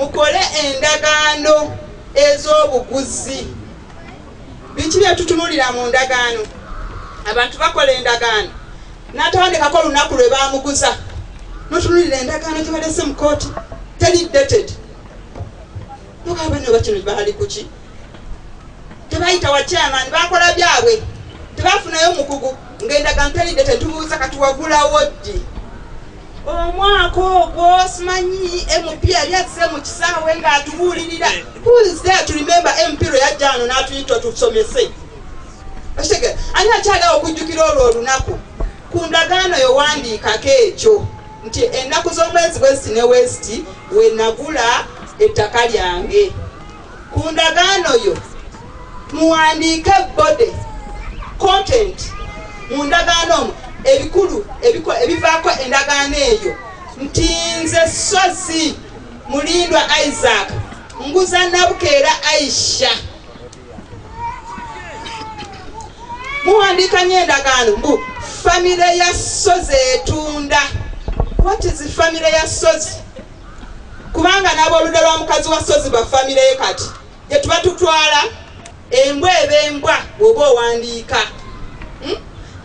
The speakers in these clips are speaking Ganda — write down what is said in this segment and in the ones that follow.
mukole endagaano ez'obuguzi. Biki bye tutunulira mu ndagaano? Abantu bakola endagaano n'atawandikako olunaku lwe baamuguza, notunulira endagaano gye balese mu kooti teri dated. Nokaba ne bakino baali kuki? Tebayita wa chairman bakola byabwe, tebafunayo mukugu ng'endagaano teri dated. Tubuuza katuwagulawo ddi? Omwaka ogwo simanyi MP yali azze mu kisaawe ng'atubuulirira. Who is there to remember MP lwe yajja wano n'atuyita tusomese? Ashege ani akyagala okujjukira olwo olunaku? Ku ndagaano yowandiikako ekyo nti ennaku z'omwezi West ne West we nagula ettaka lyange. Ku ndagaano yo muwandiike bode content mu ndagaano omwo ebikulu ebivaako endagaano eyo nti nze Sozi Mulindwa Isaac nguza Nabukeera Aisha. Muwandiika nnyo endagaano mbu famire ya Sozi etunda. What is famire ya Sozi? Kubanga n'abooludda lwa mukazi wa Sozi ba famire ye kati gye tuba tutwala embwa eb'embwa bw'oba owandiika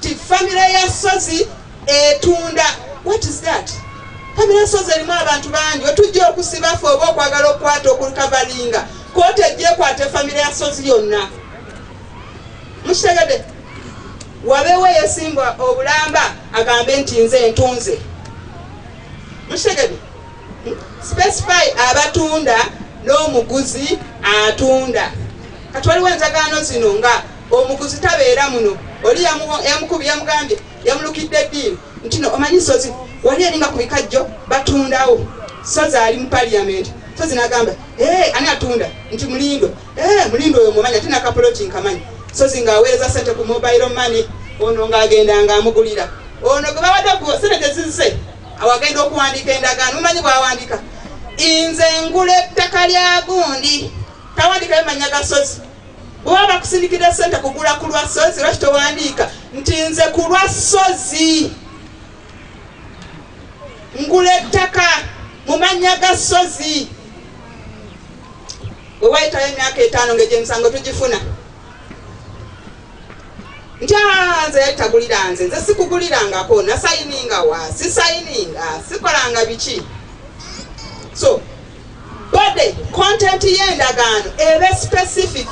ti famire ya Sozi etunda. What is that? Famire ya Sozi erimu abantu bangi wetujja okusiba fe oba okwagala okukwata okulukavalinga kooti ejja ekwata famire ya Sozi yonna. Mukitegedde? Wabeewo yeesimbwa obulamba agambe nti nze ntunze. Mukitegedde? Specify abatunda n'omuguzi atunda. Kati waliwo endagaano zino nga omuguzi tabeera muno, oli yamukubye yamugambye yamulukidde eddiini nti no omanyi Sozi wali eringa ku bikajjo batundawo. Sozi ali mu parliament. Sozi n'agamba ani atunda? Nti Mulindo. Mulindo oyo mumanya tina kapoloti nkamanyi. Sozi ng'aweereza ssente ku mobile money, ono ng'agenda ng'amugulira. Ono gwe bawadde ku ssente zizise awagenda okuwandiika endagaano. Mumanyi bw'awandiika nze ngula ettaka lya gundi, tawandika emanya ga Sozi. Bw'oba bakusindikira ssente kugula ku lwa Sozi lwaki towandiika nti nze ku lwa Sozi ngula ettaka mu mannya ga Sozi. Bwe wayitayo emyaka 5 ng'egy'emisango tugifuna nti nze yali tagulira nze sikugulirangako nasayininga wa sisayininga sikolanga biki. So bode content y'endagaano ebe specific